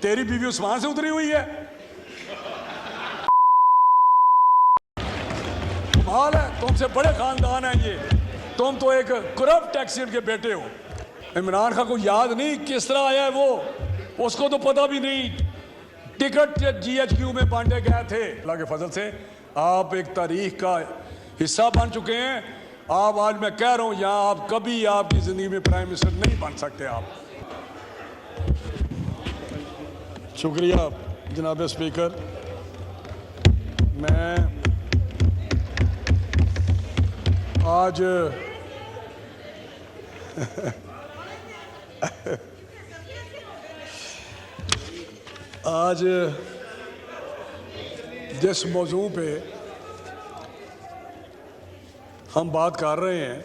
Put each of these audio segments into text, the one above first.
तेरी बीवी उस्मान से उतरी हुई है। कमाल है, तुमसे बड़े खानदान है ये। तुम तो एक करप्ट एक्सीडेंट के बेटे हो। इमरान खान को याद नहीं किस तरह आया है वो, उसको तो पता भी नहीं। टिकट GHQ में बांटे गए थे। अल्लाह के फजल से आप एक तारीख का हिस्सा बन चुके हैं। आप आज मैं कह रहा हूं यहाँ आप कभी आपकी जिंदगी में प्राइम मिनिस्टर नहीं बन सकते आप। शुक्रिया जनाब स्पीकर। मैं आज आज जिस मौजू पे हम बात कर रहे हैं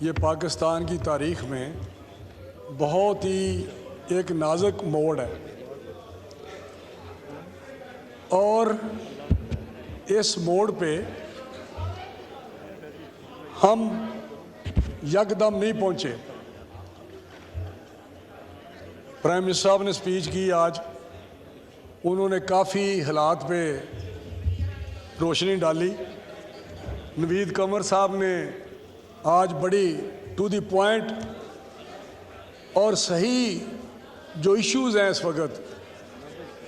ये पाकिस्तान की तारीख में बहुत ही एक नाजुक मोड़ है और इस मोड़ पे हम यकदम नहीं पहुंचे। प्राइम मिनिस्टर साहब ने स्पीच की आज, उन्होंने काफ़ी हालात पे रोशनी डाली। नवीद कमर साहब ने आज बड़ी टू द पॉइंट और सही जो इश्यूज़ हैं इस वक्त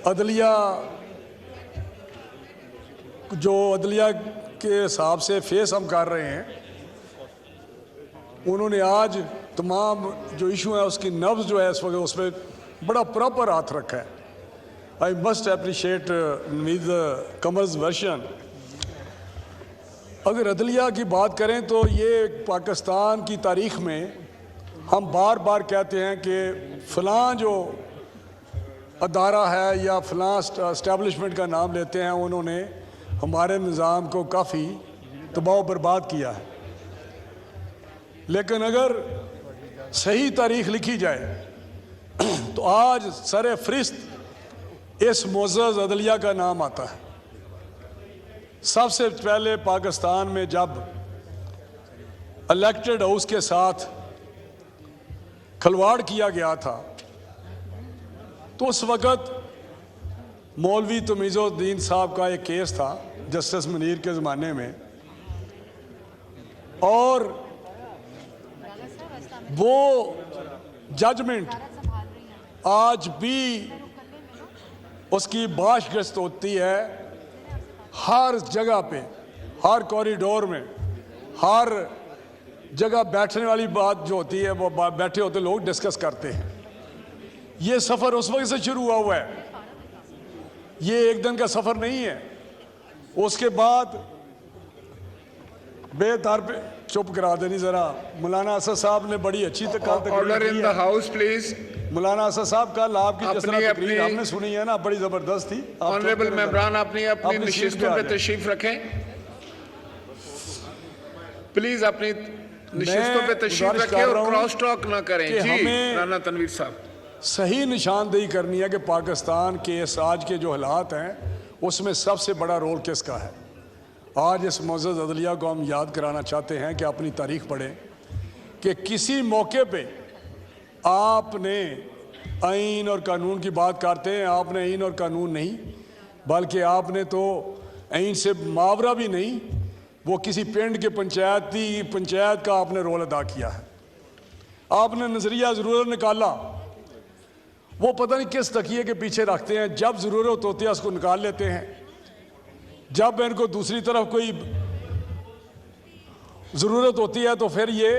अदलिया के हिसाब से फेस हम कर रहे हैं, उन्होंने आज तमाम जो इशू है उसकी नब्ज़ जो है इस वक्त उस पर बड़ा प्रॉपर हाथ रखा है। I must appreciate Naveed commerce version. अगर अदलिया की बात करें तो ये पाकिस्तान की तारीख में हम बार बार कहते हैं कि फ़लाँ जो अदारा है या फ़लाँ इस्टेब्लिशमेंट का नाम लेते हैं, उन्होंने हमारे निज़ाम को काफ़ी तबाह बर्बाद किया है। लेकिन अगर सही तारीख लिखी जाए तो आज सरे फरिश्त इस मुअज़्ज़ज़ अदलिया का नाम आता है। सबसे पहले पाकिस्तान में जब इलेक्टेड हाउस के साथ खिलवाड़ किया गया था तो उस वक़्त मौलवी तमीज़ुद्दीन साहब का एक केस था जस्टिस मुनीर के ज़माने में, और वो जजमेंट आज भी उसकी बाशगश्त होती है हर जगह पे, हर कॉरिडोर में, हर जगह बैठने वाली बात जो होती है वो बैठे होते लोग डिस्कस करते हैं। ये सफ़र उस वक्त से शुरू हुआ है, ये एक दिन का सफ़र नहीं है। उसके बाद बेतार पे चुप करा देनी जरा। मौलाना असद साहब ने बड़ी अच्छी order in the house please. मौलाना असद साहब कल आपकी जिस तरह तकरीर हमने सुनी है ना बड़ी जबरदस्त थी। ऑनरेबल मेंबरान अपनी अपनी नशिस्तों पे तशरीफ रखें प्लीज। अपनी नशिस्तों पे तशरीफ रखें और क्रॉस टॉक ना करें। जी राना तनवीर साहब, सही निशानदेही करनी है कि पाकिस्तान के आज के जो हालात हैं उसमें सबसे बड़ा रोल किसका है। आज इस मुअज़्ज़ज़ अदलिया को हम याद कराना चाहते हैं कि अपनी तारीख पढ़ें कि किसी मौके पे आपने आइन और कानून की बात करते हैं, आपने आइन और कानून नहीं बल्कि आपने तो आइन से मावरा भी नहीं, वो किसी पिंड के पंचायत का आपने रोल अदा किया है। आपने नज़रिया ज़रूरत निकाला, वो पता नहीं किस तकिए के पीछे रखते हैं, जब ज़रूरत होती है उसको निकाल लेते हैं, जब इनको दूसरी तरफ कोई ज़रूरत होती है तो फिर ये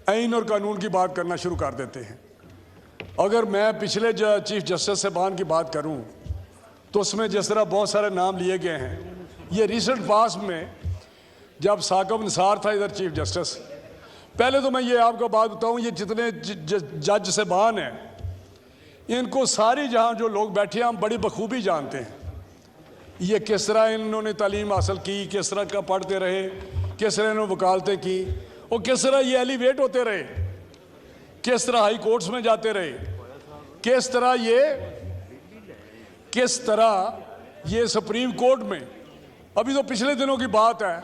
आइन और कानून की बात करना शुरू कर देते हैं। अगर मैं पिछले चीफ जस्टिस साहबान की बात करूं तो उसमें जिस तरह बहुत सारे नाम लिए गए हैं, ये रिसेंट पास में जब साकिब निसार था इधर चीफ जस्टिस, पहले तो मैं ये आपको बात बताऊं, ये जितने जज साहबान हैं इनको सारी जहां जो लोग बैठे हैं हम बड़ी बखूबी जानते हैं ये किस तरह इन्होंने तालीम हासिल की, किस तरह का पढ़ते रहे, किस तरह इन्होंने वकालतें की और किस तरह ये एलिवेट होते रहे, किस तरह हाई कोर्ट्स में जाते रहे, किस तरह ये सुप्रीम कोर्ट में। अभी तो पिछले दिनों की बात है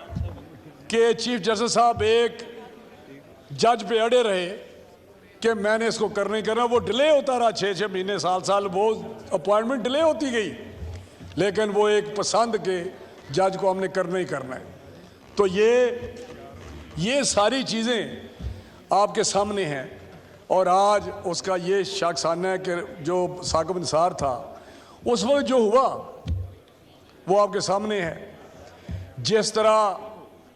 कि चीफ जस्टिस साहब एक जज पे अड़े रहे कि मैंने इसको करना ही करना, वो डिले होता रहा 6-6 महीने, साल, वो अपॉइंटमेंट डिले होती गई, लेकिन वो एक पसंद के जज को हमने करना ही करना है। तो ये सारी चीज़ें आपके सामने हैं, और आज उसका ये शाखसाना है कि जो साकिब निसार था उस वक्त जो हुआ वो आपके सामने है। जिस तरह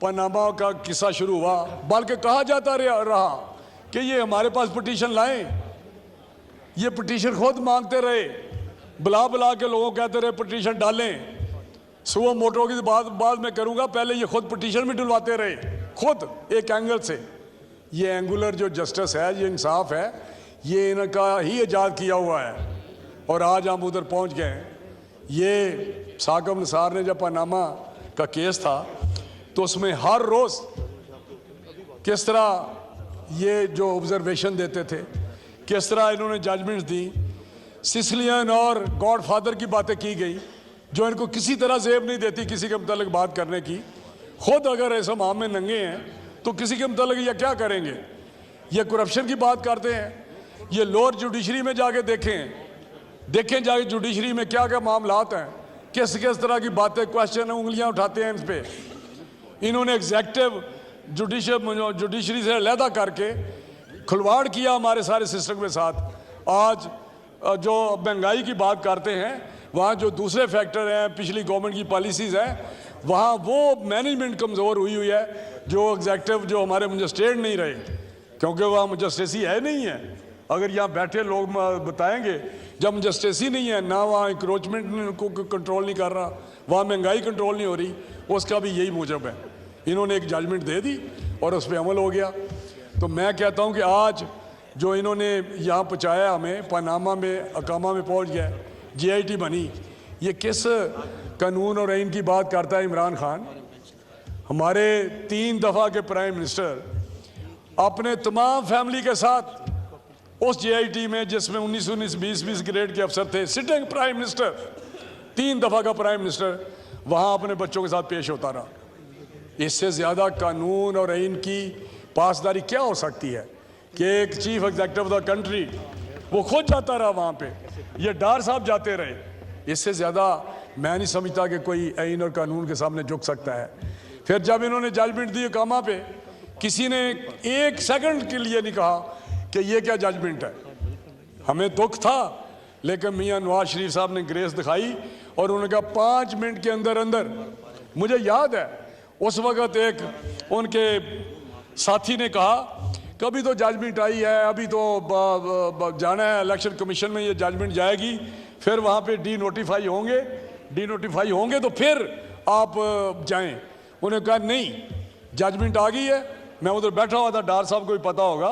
पनामा का किस्सा शुरू हुआ, बल्कि कहा जाता रहा कि ये हमारे पास पिटीशन लाएं, ये पिटीशन खुद मांगते रहे, बुला के लोगों कहते रहे पिटीशन डालें। सुबह मोटो की बात मैं करूंगा, पहले ये खुद पिटीशन भी डलवाते रहे, खुद एक एंगल से। ये एंगुलर जो जस्टिस है, ये इंसाफ है, ये इनका ही ईजाद किया हुआ है, और आज हम उधर पहुंच गए हैं। ये साकिब निसार ने जब पनामा का केस था तो उसमें हर रोज़ किस तरह ये जो ऑब्जर्वेशन देते थे, किस तरह इन्होंने जजमेंट्स दी, सिसिलियन और गॉडफादर की बातें की गई जो इनको किसी तरह जेब नहीं देती किसी के मतलब बात करने की। खुद अगर ऐसा माम में नंगे हैं तो किसी के मतलब ये क्या करेंगे। ये करप्शन की बात करते हैं, ये लोअर जुडिशरी में जाके देखें जाके जुडिशरी में क्या क्या मामलात हैं, किस तरह की बातें, क्वेश्चन, उंगलियां उठाते हैं इन पे। इन्होंने एग्जेक्टिव जुडिशरी से अलहदा करके खिलवाड़ किया हमारे सारे सिस्टम के साथ। आज जो महंगाई की बात करते हैं, वहाँ जो दूसरे फैक्टर हैं, पिछली गवर्नमेंट की पॉलिसीज़ हैं, वहाँ वो मैनेजमेंट कमज़ोर हुई है, जो एग्जेक्टिव जो हमारे मजिस्ट्रेट नहीं रहे, क्योंकि वहाँ मजिस्ट्रेसी है नहीं है। अगर यहाँ बैठे लोग बताएंगे जब मजिस्ट्रेसी नहीं है ना, वहाँ इंक्रोचमेंट को कंट्रोल नहीं कर रहा, वहाँ महंगाई कंट्रोल नहीं हो रही, उसका भी यही मूजब है। इन्होंने एक जजमेंट दे दी और उस पर अमल हो गया। तो मैं कहता हूँ कि आज जो इन्होंने यहाँ पहुँचाया हमें, पनामा में, अकामा में पहुँच गया, GIT बनी, ये किस कानून और आइन की बात करता है इमरान खान। हमारे 3 दफ़ा के प्राइम मिनिस्टर अपने तमाम फैमिली के साथ उस GIT में, जिसमें 19 20 ग्रेड के अफसर थे, सिटिंग प्राइम मिनिस्टर, 3 दफ़ा का प्राइम मिनिस्टर, वहाँ अपने बच्चों के साथ पेश होता रहा। इससे ज़्यादा कानून और आइन की पासदारी क्या हो सकती है कि एक chief executive of the country वो खुद जाता रहा वहाँ पे, ये डार साहब जाते रहे। इससे ज़्यादा मैं नहीं समझता कि कोई आइन और कानून के सामने झुक सकता है। फिर जब इन्होंने जजमेंट दी कामा पे, किसी ने 1 सेकंड के लिए नहीं कहा कि ये क्या जजमेंट है। हमें दुख था, लेकिन मियाँ नवाज शरीफ साहब ने ग्रेस दिखाई और उन्होंने कहा 5 मिनट के अंदर अंदर। मुझे याद है उस वक़्त एक उनके साथी ने कहा कभी तो जजमेंट आई है, अभी तो जाना है इलेक्शन कमीशन में, ये जजमेंट जाएगी, फिर वहाँ पे डी नोटिफाई होंगे तो फिर आप जाएं। उन्होंने कहा नहीं, जजमेंट आ गई है। मैं उधर बैठा हुआ था, डार साहब को भी पता होगा।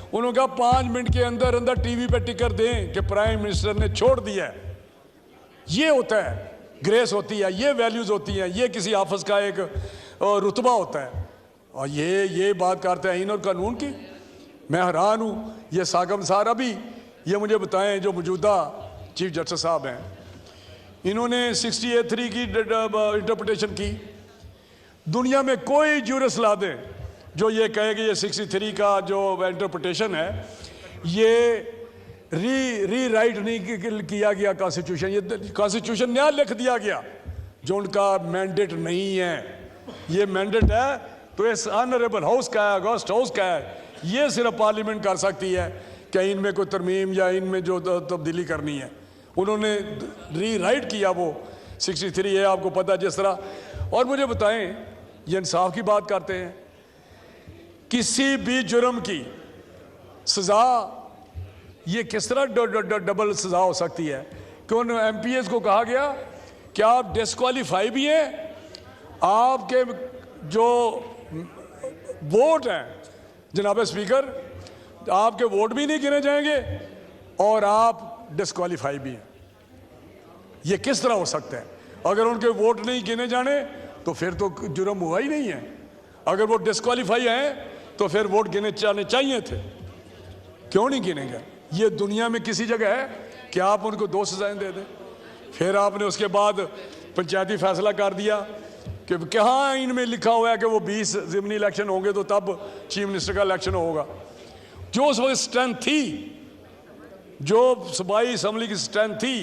उन्होंने कहा 5 मिनट के अंदर अंदर टीवी पे टिकर दें कि प्राइम मिनिस्टर ने छोड़ दिया है। ये होता है, ग्रेस होती है, ये वैल्यूज़ होती हैं, ये किसी ऑफिस का एक रुतबा होता है। और ये बात करते हैं आइन और कानून की। मैं हैरान हूँ। ये साकिब निसार अभी ये मुझे बताएं, जो मौजूदा चीफ जस्टिस साहब हैं, इन्होंने 68(3) की इंटरप्रिटेशन की। दुनिया में कोई ज्यूरिस ला दें जो ये कहे कि ये 63 का जो इंटरप्रिटेशन है ये री राइट नहीं किया गया कॉन्स्टिट्यूशन, ये कॉन्स्टिट्यूशन नया लिख दिया गया जो उनका मैंडेट नहीं है। ये मैंडेट है तो इस ऑनरेबल हाउस का है, अगस्त हाउस का है। ये सिर्फ पार्लियामेंट कर सकती है कि इनमें कोई तरमीम या इनमें जो तब्दीली करनी है। उन्होंने री राइट किया वो 63 है, आपको पता है जिस तरह। और मुझे बताएं, ये इंसाफ की बात करते हैं, किसी भी जुर्म की सज़ा ये किस तरह डबल सज़ा हो सकती है कि उन MPs को कहा गया कि आप डिस्क्वालीफाई भी हैं, आपके जो वोट हैं जनाब स्पीकर, आपके वोट भी नहीं गिने जाएंगे और आप डिस्क्वालीफाई भी हैं। ये किस तरह हो सकता है? अगर उनके वोट नहीं गिने जाने तो फिर तो जुर्म हुआ ही नहीं है। अगर वो डिस्क्वालीफाई हैं तो फिर वोट गिने जाने चाहिए थे, क्यों नहीं गिनेंगे? ये दुनिया में किसी जगह है कि आप उनको 2 सजाएं दे दें? फिर आपने उसके बाद पंचायती फैसला कर दिया कि हाँ इनमें लिखा हुआ है कि वो 20 ज़िमनी इलेक्शन होंगे तो तब चीफ मिनिस्टर का इलेक्शन होगा। जो उस वक्त स्ट्रेंथ थी, जो सूबाई असम्बली की स्ट्रेंथ थी,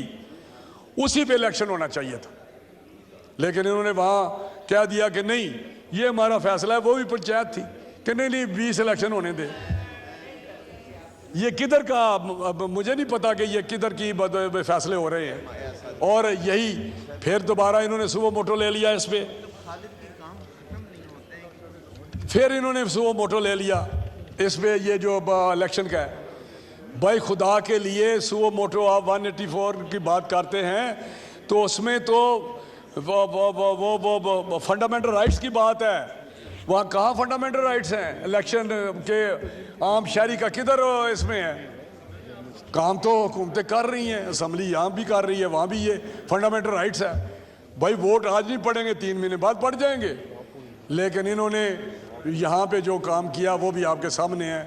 उसी पे इलेक्शन होना चाहिए था। लेकिन इन्होंने वहां कह दिया कि नहीं, ये हमारा फैसला है। वो भी पंचायत थी कि नहीं नहीं 20 इलेक्शन होने दे। ये किधर का, मुझे नहीं पता कि ये किधर की फैसले हो रहे हैं। और यही फिर दोबारा इन्होंने सुबह मोटो ले लिया इस पे, फिर इन्होंने सुबह मोटो ले लिया इस पे, ये जो इलेक्शन का है। भाई खुदा के लिए सुबह मोटो आप 184 की बात करते हैं तो उसमें तो वो फंडामेंटल राइट्स की बात है। वहाँ कहाँ फंडामेंटल राइट्स हैं? इलेक्शन के आम शहरी का किधर इसमें है? काम तो हुकूमतें कर रही हैं, असम्बली यहाँ भी कर रही है, वहाँ भी ये फंडामेंटल राइट्स है। भाई वोट आज नहीं पड़ेंगे, 3 महीने बाद पड़ जाएंगे। लेकिन इन्होंने यहाँ पे जो काम किया वो भी आपके सामने है।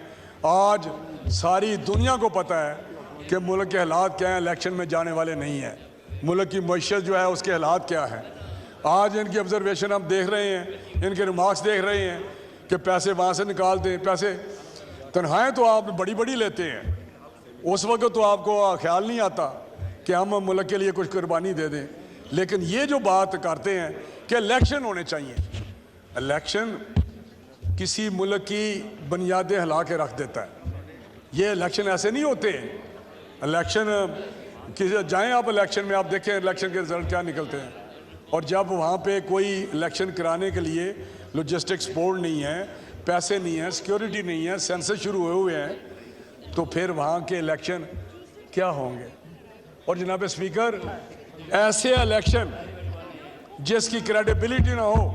आज सारी दुनिया को पता है कि मुल्क के हालात क्या हैं, इलेक्शन में जाने वाले नहीं हैं। मुल्क की मईशत जो है उसके हालात क्या हैं। आज इनकी ऑब्जर्वेशन हम देख रहे हैं, इनके रिमार्क्स देख रहे हैं कि पैसे वहाँ से निकालते हैं, पैसे तनख्वाहें तो आप बड़ी बड़ी लेते हैं। उस वक्त तो आपको ख्याल नहीं आता कि हम मुल्क के लिए कुछ कुर्बानी दे दें। लेकिन ये जो बात करते हैं कि इलेक्शन होने चाहिए, इलेक्शन किसी मुल्क की बुनियादें हिला के रख देता है। ये इलेक्शन ऐसे नहीं होते। इलेक्शन किसी जाएं आप इलेक्शन में, आप देखें इलेक्शन के रिजल्ट क्या निकलते हैं। और जब वहाँ पे कोई इलेक्शन कराने के लिए लॉजिस्टिक्स बोर्ड नहीं है, पैसे नहीं है, सिक्योरिटी नहीं है, सेंसस शुरू हुए हैं, तो फिर वहाँ के इलेक्शन क्या होंगे? और जनाब स्पीकर, ऐसे इलेक्शन जिसकी क्रेडिबिलिटी ना हो,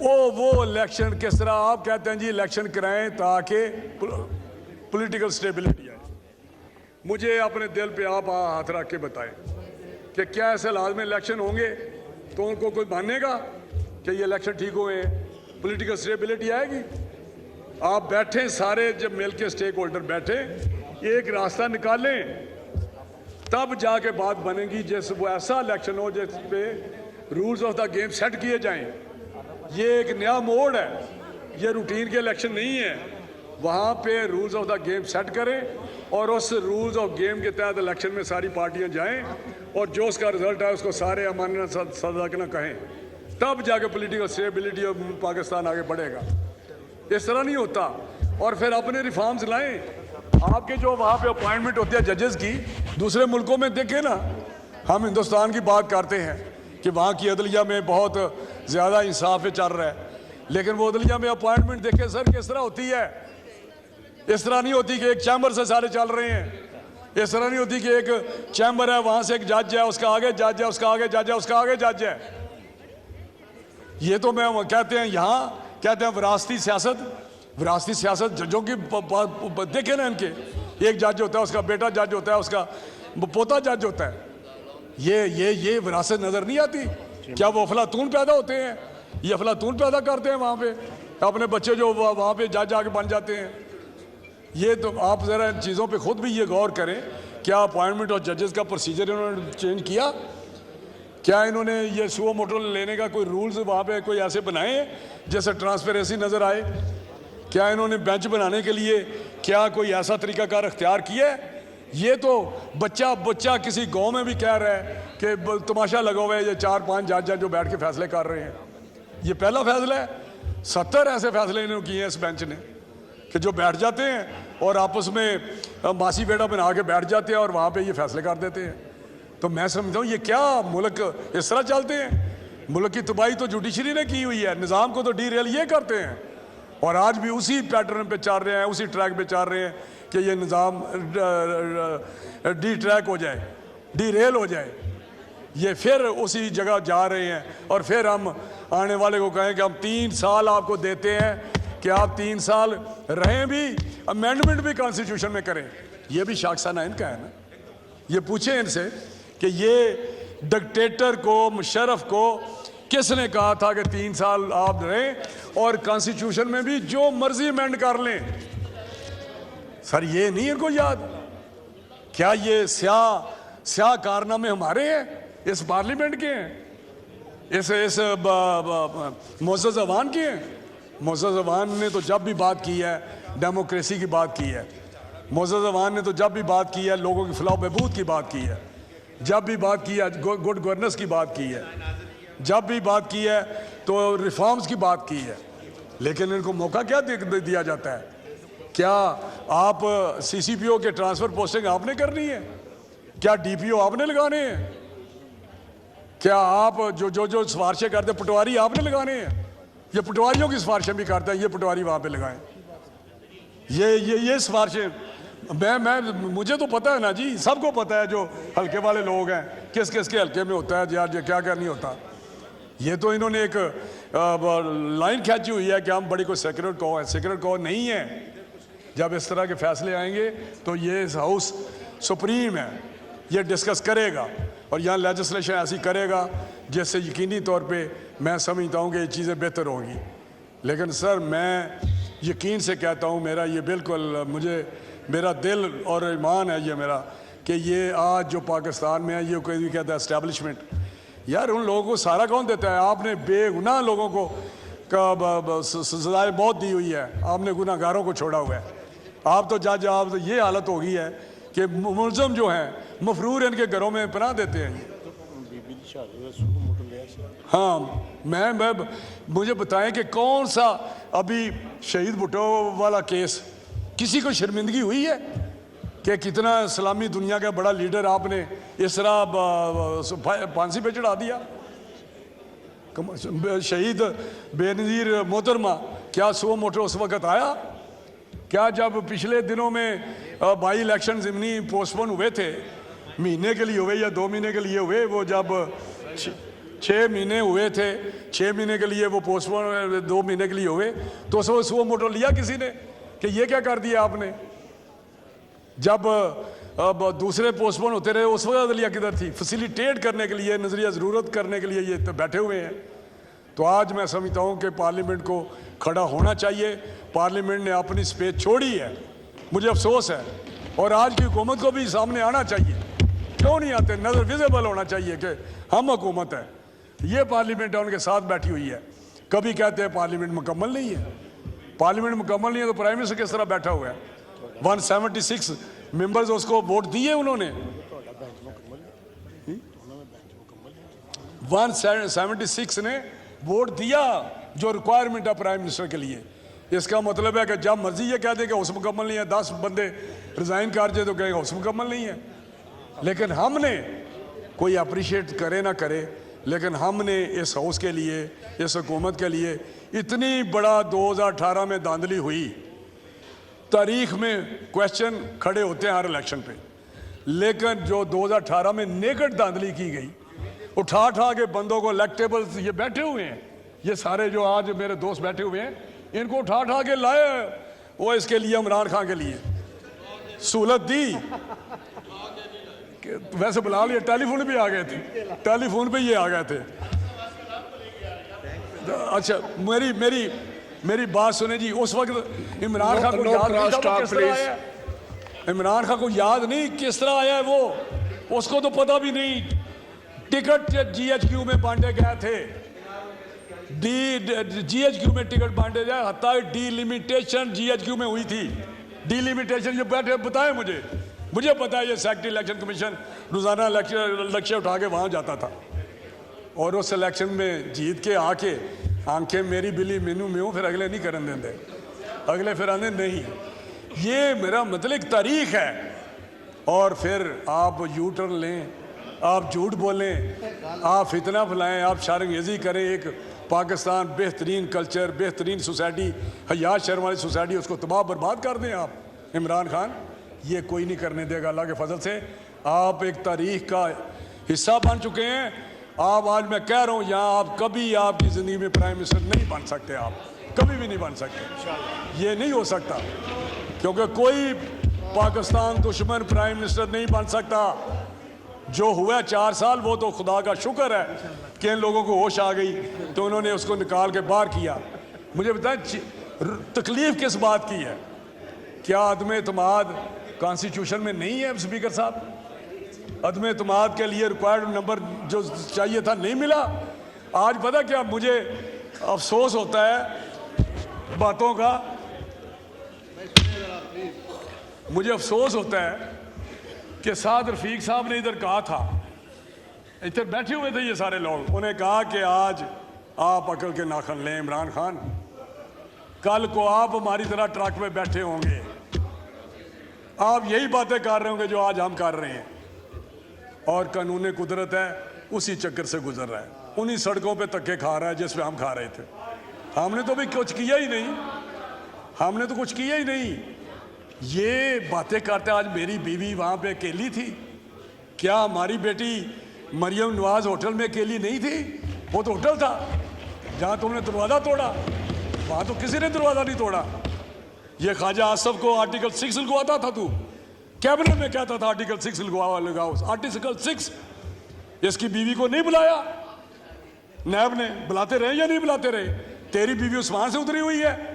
वो इलेक्शन किस तरह आप कहते हैं जी इलेक्शन कराएं ताकि पॉलिटिकल स्टेबिलिटी आए। मुझे अपने दिल पे आप हाथ रख के बताएं कि क्या ऐसे हालात में इलेक्शन होंगे तो उनको कोई मानेगा कि ये इलेक्शन ठीक हुए हैं, पॉलिटिकल स्टेबिलिटी आएगी? आप बैठे सारे, जब मिल के स्टेक होल्डर बैठे, एक रास्ता निकालें, तब जाके बात बनेगी। जैसे वो ऐसा इलेक्शन हो जिस पे rules of the game set किए जाएं। ये एक नया मोड़ है, ये रूटीन के इलेक्शन नहीं है। वहाँ पे rules of the game set करें और उस रूल्स ऑफ गेम के तहत इलेक्शन में सारी पार्टियां जाएं और जो उसका रिजल्ट है उसको सारे अमानना सदाकना कहें, तब जाके पॉलिटिकल स्टेबिलिटी और पाकिस्तान आगे बढ़ेगा। इस तरह नहीं होता। और फिर अपने रिफॉर्म्स लाएं। आपके जो वहाँ पे अपॉइंटमेंट होती है जजेस की, दूसरे मुल्कों में देखें ना, हम हिंदुस्तान की बात करते हैं कि वहाँ की अदलिया में बहुत ज़्यादा इंसाफ चल रहा है, लेकिन वो अदलिया में अपॉइंटमेंट देखें सर किस तरह होती है। इस तरह नहीं होती कि एक चैम्बर से सारे चल रहे हैं। इस तरह नहीं होती कि एक चैम्बर है, वहाँ से एक जज है, उसका आगे जज है, उसका आगे जज है, उसका आगे जज है। ये तो मैं कहते हैं, यहाँ कहते हैं विरासती सियासत। विरासती सियासत जजों की देखे ना, इनके एक जज होता है, उसका बेटा जज होता है, उसका पोता जज होता है। ये विरासत नजर नहीं आती? क्या वो अफलातून पैदा होते हैं? ये अफलातून पैदा करते हैं वहाँ पे अपने बच्चे जो वहाँ पे जज आके बन जाते हैं। ये तो आप ज़रा इन चीज़ों पे खुद भी ये गौर करें। क्या अपॉइंटमेंट और जजेस का प्रोसीजर इन्होंने चेंज किया? क्या इन्होंने ये सुओ मोटो लेने का कोई रूल्स वहाँ पे कोई ऐसे बनाए जैसे ट्रांसपेरेंसी नज़र आए? क्या इन्होंने बेंच बनाने के लिए क्या कोई ऐसा तरीकाकार अख्तियार किया है? ये तो बच्चा किसी गांव में भी कह रहा है कि तमाशा लगा हुआ है, ये 4-5 जज जो बैठ के फैसले कर रहे हैं। ये पहला फैसला है। 70 ऐसे फैसले इन्होंने किए हैं इस बेंच ने कि जो बैठ जाते हैं और आपस में मासी बेटा बना के बैठ जाते हैं और वहाँ पे ये फैसले कर देते हैं। तो मैं समझता हूँ ये क्या मुल्क इस तरह चलते हैं? मुल्क की तबाही तो जुडिशरी ने की हुई है, निज़ाम को तो डीरेल ये करते हैं। और आज भी उसी पैटर्न पे चल रहे हैं, उसी ट्रैक पे चल रहे हैं कि ये निज़ाम डी ट्रैक हो जाए, डीरेल हो जाए। ये फिर उसी जगह जा रहे हैं और फिर हम आने वाले को कहें कि हम 3 साल आपको देते हैं कि आप 3 साल रहें भी, अमेंडमेंट भी कॉन्स्टिट्यूशन में करें। ये भी शाखसाना इनका है ना। ये पूछें इनसे कि ये डिक्टेटर को, मुशर्रफ को किसने कहा था कि 3 साल आप रहें और कॉन्स्टिट्यूशन में भी जो मर्जी अमेंड कर लें? सर ये नहीं इनको याद? क्या ये स्याह कारनामे हमारे हैं, इस पार्लियामेंट के हैं, इस मोअज़्ज़ज़ अवान के हैं? मोअज़्ज़ज़ अवान ने तो जब भी बात की है डेमोक्रेसी की बात की है, मोअज़्ज़ज़ अवान ने तो जब भी बात की है लोगों की फलाह बहबूद की बात की है, जब भी बात की है गुड गवर्नेंस की बात की है, जब भी बात की है तो रिफॉर्म्स की बात की है। लेकिन इनको मौका क्या दिया जाता है? क्या आप CCPO के ट्रांसफ़र पोस्टिंग आपने करनी है? क्या DPO आपने लगाने हैं? क्या आप जो सिफारिशें करते हैं पटवारी आपने लगाने हैं? ये पटवारियों की सिफारिशें भी करते हैं, ये पटवारी वहाँ पे लगाएं। ये सिफारिशें मुझे तो पता है ना जी, सबको पता है जो हल्के वाले लोग हैं किस किस के हल्के में होता है यार, क्या क्या नहीं होता। ये तो इन्होंने एक लाइन खींची हुई है कि हम बड़ी कोई सेक्रेट कॉ है, सेक्रेट कॉ नहीं है। जब इस तरह के फैसले आएंगे तो ये हाउस सुप्रीम है, ये डिस्कस करेगा और यहाँ लेजिस्लेशन ऐसी करेगा जिससे यकीनी तौर पे मैं समझता हूँ कि ये चीज़ें बेहतर होंगी। लेकिन सर मैं यकीन से कहता हूँ, मेरा ये बिल्कुल मेरा दिल और ईमान है ये मेरा कि ये आज जो पाकिस्तान में है ये कोई कहता है एस्टेब्लिशमेंट, यार उन लोगों को सारा कौन देता है? आपने बेगुनाह लोगों को सजाएं बहुत दी हुई है, आपने गुनाहगारों को छोड़ा हुआ है। आप तो जज, आप तो ये हालत हो गई है कि मुलज़म जो हैं मफरूर इनके घरों में पनाह देते हैं। हाँ, मुझे बताएं कि कौन सा अभी शहीद भुट्टो वाला केस किसी को शर्मिंदगी हुई है कि कितना इस्लामी दुनिया का बड़ा लीडर आपने इस तरह फांसी पे चढ़ा दिया? शहीद बेनज़ीर मोहतरमा क्या सो मोटो उस वक़्त आया? क्या जब पिछले दिनों में बाई इलेक्शन ज़िमनी पोस्टपोन हुए थे, महीने के लिए हुए या 2 महीने के लिए हुए, वो जब 6 महीने हुए थे, 6 महीने के लिए वो पोस्टपोन 2 महीने के लिए हुए, तो सो मोटो लिया किसी ने कि ये क्या कर दिया आपने? जब दूसरे पोस्टपोन होते रहे उस वक्त लिया किधर थी? फैसिलिटेट करने के लिए, नज़रिया ज़रूरत करने के लिए ये तो बैठे हुए हैं। तो आज मैं समझता हूँ कि पार्लियामेंट को खड़ा होना चाहिए। पार्लियामेंट ने अपनी स्पेस छोड़ी है, मुझे अफसोस है, और आज की हुकूमत को भी सामने आना चाहिए। क्यों नहीं आते? नज़र विजिबल होना चाहिए कि हम हुकूमत है, ये पार्लियामेंट है उनके साथ बैठी हुई है। कभी कहते हैं पार्लियामेंट मुकम्मल नहीं है, पार्लियामेंट मुकम्मल नहीं है तो प्राइम मिनिस्टर किस तरह बैठा हुआ है? 176 मेंबर्स उसको वोट दिए उन्होंने, 176 ने वोट दिया जो रिक्वायरमेंट है प्राइम मिनिस्टर के लिए। इसका मतलब है कि जब मर्जी ये कह दे कि हाउस मुकम्मल नहीं है, 10 बंदे रिजाइन कर जाए तो कहेगा हाउस मुकम्मल नहीं है। लेकिन हमने, कोई अप्रिशिएट करे ना करे, लेकिन हमने इस हाउस के लिए, इस हुकूमत के लिए इतनी बड़ा 2018 में धांधली हुई। तारीख में क्वेश्चन खड़े होते हैं हर इलेक्शन पे, लेकिन जो 2018 में नेकड धांधली की गई, उठा के बंदों को इलेक्टेबल, ये बैठे हुए हैं, ये सारे जो आज मेरे दोस्त बैठे हुए हैं, इनको उठा के लाए वो इसके लिए, इमरान खान के लिए सहूलत दी। वैसे बुला लिया, टेलीफोन पे आ गए थे, टेलीफोन पे ये आ गए थे। अच्छा मेरी बात सुने जी, उस वक्त इमरान खान को याद नहीं था किस तरह आया, इमरान खान को याद नहीं किस तरह आया है वो, उसको तो पता भी नहीं। टिकट GHQ में बांटे गए थे, GHQ में टिकट बांटे जाए, हत्या डिलिमिटेशन GHQ में हुई थी। डिलिमिटेशन ये बैठे बताए मुझे पता है, ये सेक्रेटरी इलेक्शन कमीशन रोजाना लक्ष्य उठा के वहाँ जाता था, और उस इलेक्शन में जीत के आके आंखें मेरी बिली मीनू में हूँ, फिर अगले नहीं करन देंगे, अगले फिर आने नहीं। ये मेरा मतलब एक तारीख है। और फिर आप यू टर्न लें, आप झूठ बोलें, आप फितना फैलाएं, आप शर्मगेज़ी करें। एक पाकिस्तान बेहतरीन कल्चर, बेहतरीन सोसाइटी, हयात शर्म वाली सोसाइटी, उसको तबाह बर्बाद कर दें आप। इमरान खान ये कोई नहीं करने देगा अल्लाह के फजल से। आप एक तारीख का हिस्सा बन चुके हैं। आप, आज मैं कह रहा हूँ यहाँ, आप कभी आपकी ज़िंदगी में प्राइम मिनिस्टर नहीं बन सकते, आप कभी भी नहीं बन सकते, ये नहीं हो सकता, क्योंकि कोई पाकिस्तान दुश्मन प्राइम मिनिस्टर नहीं बन सकता। जो हुआ 4 साल, वो तो खुदा का शुक्र है कि इन लोगों को होश आ गई तो उन्होंने उसको निकाल के बाहर किया। मुझे बताएं तकलीफ किस बात की है? क्या अदम एतमाद कॉन्स्टिट्यूशन में नहीं है स्पीकर साहब? अदम एतमाद के लिए रिक्वायर्ड नंबर जो चाहिए था नहीं मिला। आज पता क्या मुझे अफसोस होता है बातों का मुझे अफसोस होता है कि साद रफीक साहब ने इधर कहा था, इधर बैठे हुए थे ये सारे लोग, उन्हें कहा कि आज आप अकल के नाखन लें इमरान खान, कल को आप हमारी तरह ट्रक में बैठे होंगे, आप यही बातें कर रहे होंगे जो आज हम कर रहे हैं, और कानून कुदरत है उसी चक्कर से गुजर रहा है, उन्हीं सड़कों पे धक्के खा रहा है जिस पे हम खा रहे थे। हमने तो भी कुछ किया ही नहीं, हमने तो कुछ किया ही नहीं। ये बातें करते, आज मेरी बीवी वहाँ पे अकेली थी, क्या हमारी बेटी मरियम नवाज होटल में अकेली नहीं थी? वो तो होटल था जहाँ तुमने दरवाज़ा तोड़ा, वहाँ तो किसी ने दरवाज़ा नहीं तोड़ा। ये ख्वाजा आसफ को आर्टिकल 6 लगवाता था, तू कैबिनेट में कहता था आर्टिकल 6 लगाओ, आर्टिकल 6। इसकी बीवी को नहीं बुलाया, नैब ने बुलाते रहे या नहीं बुलाते रहे? तेरी बीवी उस्मान से उतरी हुई है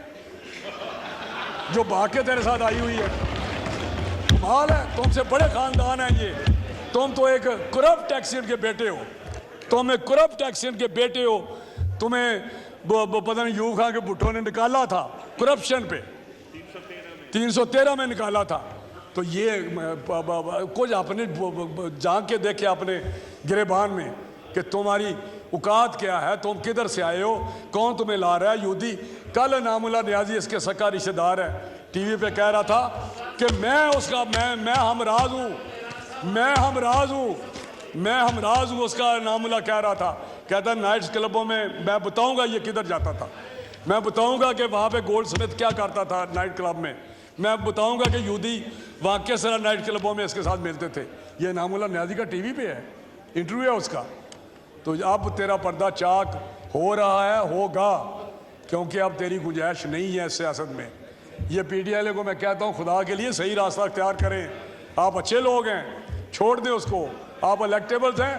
जो भाग के तेरे साथ आई हुई है। कमाल है, तुमसे बड़े खानदान है ये। तुम तो एक करप्ट टैक्सियन के बेटे हो, तुम एक करप्ट टैक्सियन के बेटे हो। तुम्हें पता नहीं यूब खान के भुट्टो ने निकाला था करप्शन पे, 313 में निकाला था। तो ये कुछ अपने जाग के देखे अपने गिरेबान में कि तुम्हारी औकात क्या है, तुम किधर से आए हो, कौन तुम्हें ला रहा है यूदी। कल नामुल्ला नियाजी इसके सक्का रिश्तेदार है, टीवी पे कह रहा था कि मैं उसका मैं हमराज हूँ, मैं हमराज हूँ। उसका नामुल्ला कह रहा था, कहता नाइट्स क्लबों में मैं बताऊंगा ये किधर जाता था, मैं बताऊंगा कि वहाँ पे गोल्ड स्मिथ क्या करता था नाइट क्लब में, मैं बताऊंगा कि यूदी वहाँ किस तरह नाइट क्लबों में इसके साथ मिलते थे। ये नामुल्ला नियाजी का टीवी पे है, इंटरव्यू है उसका। तो अब तेरा पर्दा चाक हो रहा है, होगा, क्योंकि अब तेरी गुंजाइश नहीं है सियासत में। ये पीटीआई को मैं कहता हूँ, खुदा के लिए सही रास्ता अख्तियार करें। आप अच्छे लोग हैं, छोड़ दें उसको, आप इलेक्टेबल्स हैं।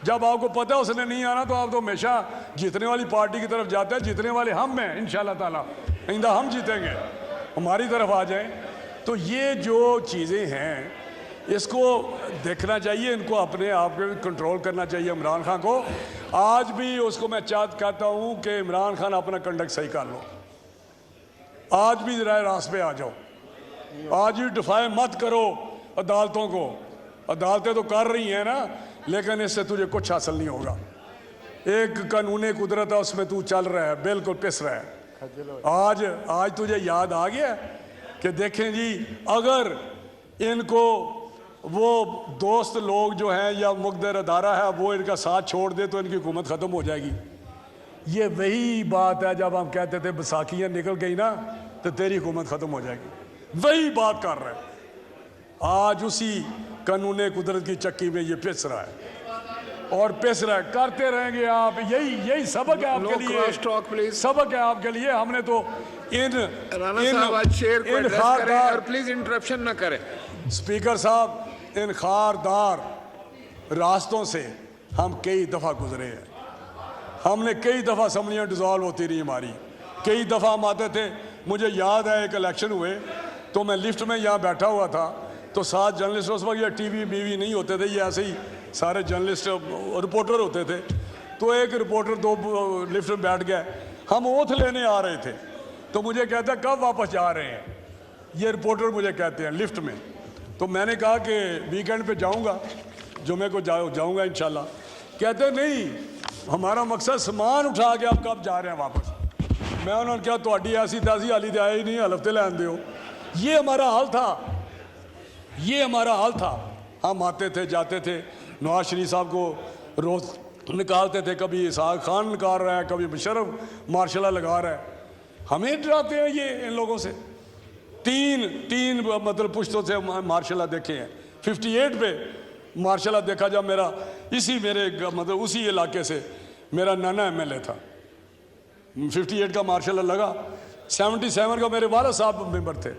जब आपको पता है उसने नहीं आना तो आप तो हमेशा जीतने वाली पार्टी की तरफ जाते हैं। जीतने वाले हम हैं इंशाल्लाह ताला, आइंदा हम जीतेंगे, हमारी तरफ आ जाएं। तो ये जो चीज़ें हैं इसको देखना चाहिए, इनको अपने आप पे कंट्रोल करना चाहिए इमरान खान को। आज भी उसको मैं कहता हूँ कि इमरान खान अपना कंडक्ट सही कर लो, आज भी जरा रास्ते पे आ जाओ, आज भी डिफाई मत करो अदालतों को। अदालतें तो कर रही हैं ना, लेकिन इससे तुझे कुछ हासिल नहीं होगा। एक कानून कुदरत है उसमें तू चल रहा है, बिल्कुल पिस रहा है। आज तुझे याद आ गया कि देखें जी, अगर इनको वो दोस्त लोग जो हैं या मुक़द्दर अदारा है वो इनका साथ छोड़ दे तो इनकी हुकूमत ख़त्म हो जाएगी। ये वही बात है जब हम कहते थे बैसाखियाँ निकल गई ना तो तेरी हुकूमत ख़त्म हो जाएगी, वही बात कर रहे हैं। आज उसी कानून कुदरत की चक्की में ये पिस रहा है और पिस रहा है, करते रहेंगे आप। यही सबक है आपके लिए, सबक है आपके लिए। हमने तो प्लीज इंटरप्शन ना करें। स्पीकर साहब, इन खारदार रास्तों से हम कई दफ़ा गुजरे हैं, हमने कई दफ़ा असम्बलियाँ डिज़ोल्व होती रही हमारी, कई दफ़ा हम आते थे। मुझे याद है एक इलेक्शन हुए तो मैं लिफ्ट में यहाँ बैठा हुआ था तो 7 जर्नलिस्ट, उस वक्त ये टीवी बीवी नहीं होते थे, ये ऐसे ही सारे जर्नलिस्ट रिपोर्टर होते थे। तो एक रिपोर्टर 2 लिफ्ट में बैठ गए, हम ओथ लेने आ रहे थे तो मुझे कहता है कब वापस जा रहे हैं, ये रिपोर्टर मुझे कहते हैं लिफ्ट में। तो मैंने कहा कि वीकेंड पे जाऊंगा, जुमे को जाऊंगा इंशाल्लाह। कहते नहीं, हमारा मकसद सामान उठा के आप कब जा रहे हैं वापस। मैं उन्होंने कहा थोड़ी ऐसी तैसी हाली तो आई नहीं, हलफ्ते लैन दो। ये हमारा हाल था, ये हमारा हाल था। हम आते थे जाते थे, नवाज शरीफ साहब को रोज़ निकालते थे, कभी इसहाक खान निकाल रहा है, कभी मुशर्रफ मार्शल लगा रहा है। हमें डराते हैं ये इन लोगों से। तीन मतलब पुश्तों से मार्शल देखे हैं। 58 पे मार्शल देखा जब मेरे मतलब उसी इलाके से मेरा नाना MLA था, 58 का मार्शल लगा, 77 का मेरे वाला साहब मेंबर थे,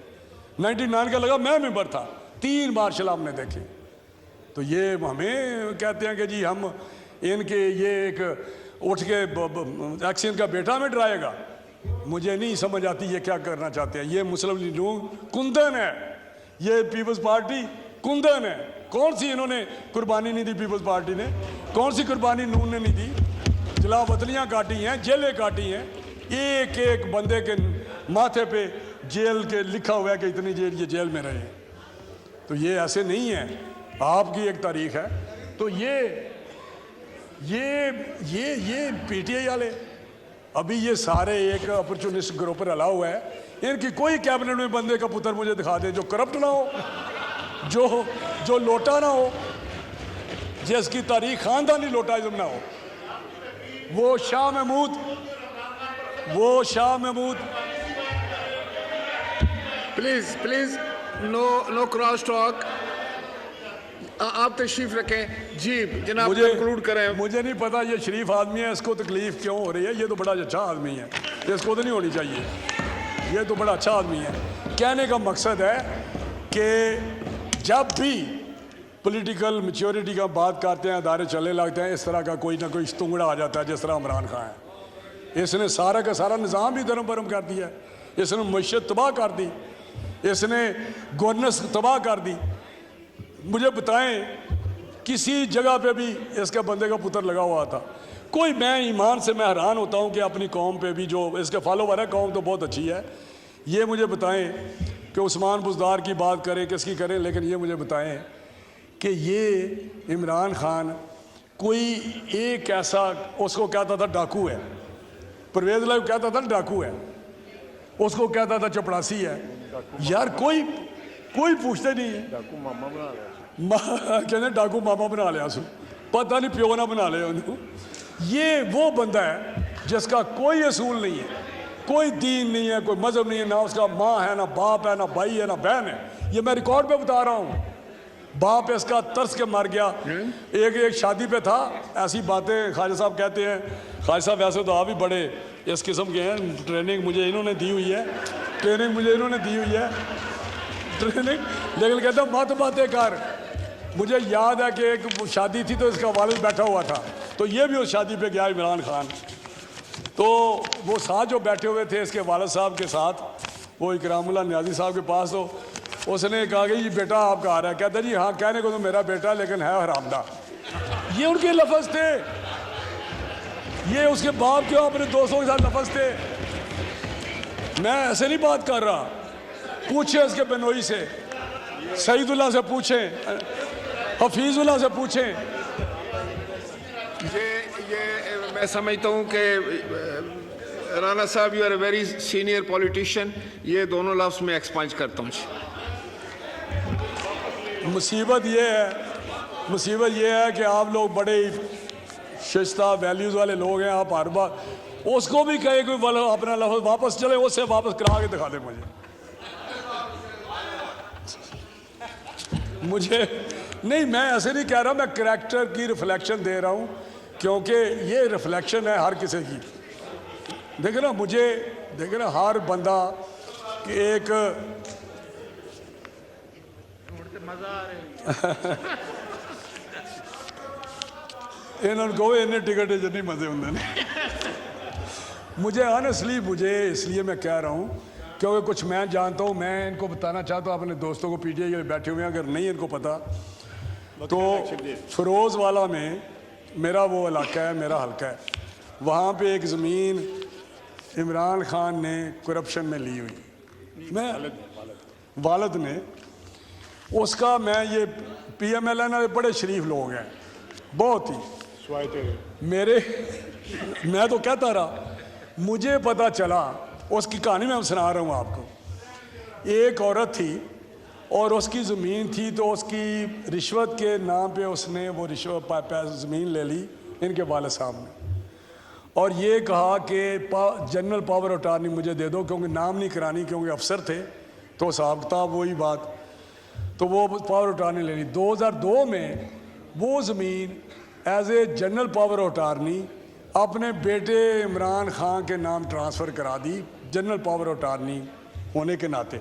99 का लगा मैं मेंबर था। 3 मार्शल हमने देखे। तो ये हमें कहते हैं कि जी हम इनके ये एक उठ के एक्शन का बेटा में डराएगा। मुझे नहीं समझ आती ये क्या करना चाहते हैं। ये मुस्लिम लीग कुंदन है, ये पीपल्स पार्टी कुंदन है। कौन सी इन्होंने कुर्बानी नहीं दी, पीपल्स पार्टी ने कौन सी कुर्बानी नून ने नहीं दी। जलावतलियाँ काटी हैं, जेलें काटी हैं, एक एक बंदे के माथे पे जेल के लिखा हुआ है कि इतनी जेल ये जेल में रहे हैं। तो ये ऐसे नहीं है, आपकी एक तारीख है। तो ये पीटीआई वाले अभी ये सारे एक अपॉर्चुनिस्ट ग्रुप पर अलाउ है। इनकी कोई कैबिनेट में बंदे का पुत्र मुझे दिखा दे जो करप्ट ना हो, जो लोटा ना हो, जिसकी तारीख खानदानी लोटाइज्म ना हो। वो Shah Mahmood please no cross talk. आप तशरीफ रखें जी जनाब, कंक्लूड करें। मुझे नहीं पता ये शरीफ आदमी है, इसको तकलीफ क्यों हो रही है। ये तो बड़ा अच्छा आदमी है, इसको तो नहीं होनी चाहिए। ये तो बड़ा अच्छा आदमी है। कहने का मकसद है कि जब भी पॉलिटिकल मैच्योरिटी का बात करते हैं, अदारे चलने लगते हैं, इस तरह का कोई ना कोई स्तुंगड़ा आ जाता है, जिस तरह इमरान खान है। इसने सारा का सारा निज़ाम भी धर्म भरम कर दिया, इसने मईशत तबाह कर दी, इसने गवर्नेंस तबाह कर दी। मुझे बताएं किसी जगह पे भी इसके बंदे का पुत्र लगा हुआ था कोई? मैं ईमान से मैं हैरान होता हूँ कि अपनी कौम पे भी जो इसके फॉलोवर है, कौम तो बहुत अच्छी है। ये मुझे बताएं कि उस्मान बुज़दार की बात करें, किसकी करें, लेकिन ये मुझे बताएं कि ये इमरान खान कोई एक ऐसा, उसको कहता था डाकू है, परवेज़ लाइव कहता था डाकू है, उसको कहता था चपड़ासी है। यार कोई पूछते नहीं है। डाकू मामा बना लिया, कहते डाकू मामा बना लिया सू, पता नहीं प्यो ना बना लिया उन्होंने। ये वो बंदा है जिसका कोई असूल नहीं है, कोई दीन नहीं है, कोई मजहब नहीं है, ना उसका माँ है, ना बाप है, ना भाई है, ना बहन है। ये मैं रिकॉर्ड पे बता रहा हूँ। बाप इसका तरस के मर गया। एक शादी पे था, ऐसी बातें ख्वाजा साहब कहते हैं। ख्वाजा साहब वैसे तो आप भी बड़े इस किस्म के हैं, ट्रेनिंग मुझे इन्होंने दी हुई है, लेकिन कहता मत बातें कर। मुझे याद है कि एक शादी थी तो इसका वालिद बैठा हुआ था, तो ये भी उस शादी पे गया इमरान खान। तो वो साथ जो बैठे हुए थे इसके वालिद साहब के साथ, वो इकरामुल्लाह नियाज़ी साहब के पास, तो उसने कहा कि ये बेटा आपका आ रहा है। कहता जी हाँ, कहने को तो मेरा बेटा लेकिन है हरामदा। ये उनके लफ्ज़ थे, ये उसके बाप के अपने दोस्तों के साथ लफ्ज़ थे। मैं ऐसे नहीं बात कर रहा। पूछे इसके बेनोई से, सईदुल्लाह से पूछें, हफीजुल्लाह से पूछें। ये मैं समझता हूँ कि राना साहब you are a very senior politician. ये दोनों लफ्ज़ में एक्सपांज करता हूँ। मुसीबत ये है कि आप लोग बड़े शिस्ता वैल्यूज़ वाले लोग हैं। आप हर बार उसको भी कहे कोई अपना लफ्ज़ वापस चले, उससे वापस करा के दिखा दे मुझे नहीं, मैं ऐसे नहीं कह रहा, मैं करैक्टर की रिफ्लेक्शन दे रहा हूँ, क्योंकि ये रिफ्लेक्शन है हर किसी की। देखे ना, देखे ना, हर बंदा कि एक इन्होंने कहो इन्हें टिकट जितनी मजे होंगे मुझे ऑनेस्टली, इसलिए मैं कह रहा हूँ क्योंकि कुछ मैं जानता हूँ। मैं इनको बताना चाहता हूँ अपने दोस्तों को, पीटीआई के बैठे हुए हैं, अगर नहीं इनको पता तो फिरोज़ वाला में मेरा वो इलाका है, मेरा हल्का है, वहाँ पे एक ज़मीन इमरान खान ने करप्शन में ली हुई, मैं वालिद ने उसका, मैं ये PMLN वाले बड़े शरीफ लोग हैं, बहुत ही मैं तो कहता रहा, मुझे पता चला, उसकी कहानी मैं सुना रहा हूँ आपको। एक औरत थी और उसकी ज़मीन थी, तो उसकी रिश्वत के नाम पे उसने वो रिश्वत ज़मीन ले ली इनके वालिद साहब ने, और ये कहा कि जनरल पावर अटार्नी मुझे दे दो, क्योंकि नाम नहीं करानी, क्योंकि अफसर थे तो हिसाब किताब वही बात, तो वो पावर अटार्नी ले ली। 2002 में वो ज़मीन as a general power attorney अपने बेटे इमरान खान के नाम ट्रांसफ़र करा दी, जनरल पावर अटार्नी होने के नाते,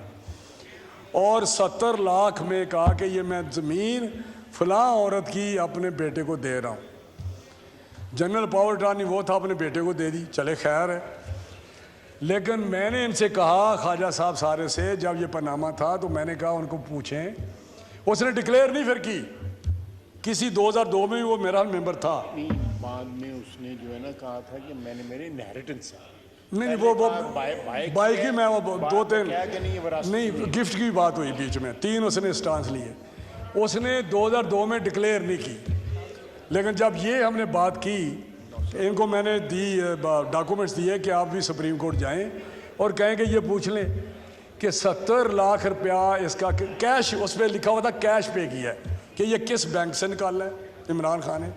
और 70 लाख में कहा कि ये मैं ज़मीन फ़लाँ औरत की अपने बेटे को दे रहा हूँ। जनरल पावर अटार्नी वो था, अपने बेटे को दे दी, चले खैर है। लेकिन मैंने इनसे कहा, ख्वाजा साहब सारे से, जब ये पनामा था तो मैंने कहा उनको पूछें, उसने डिक्लेयर नहीं फिर की किसी, 2002 में वो मेरा मेंबर था। बाद में उसने जो है ना कहा था कि मैंने मेरे इनहेरिटेंस है, नहीं वो बाइक ही मैं वो दो तीन क्या कि नहीं ये विरासत नहीं गिफ्ट की बात हुई बीच में, 3 उसने स्टांस लिए। उसने 2002 में डिक्लेयर नहीं की, लेकिन जब ये हमने बात की, इनको मैंने दी डॉक्यूमेंट्स दिए कि आप भी सुप्रीम कोर्ट जाएं और कहें कि ये पूछ लें कि 70 लाख रुपया इसका कैश, उस पर लिखा हुआ था कैश पे किया है, कि ये किस बैंक से निकाला है इमरान खान ने,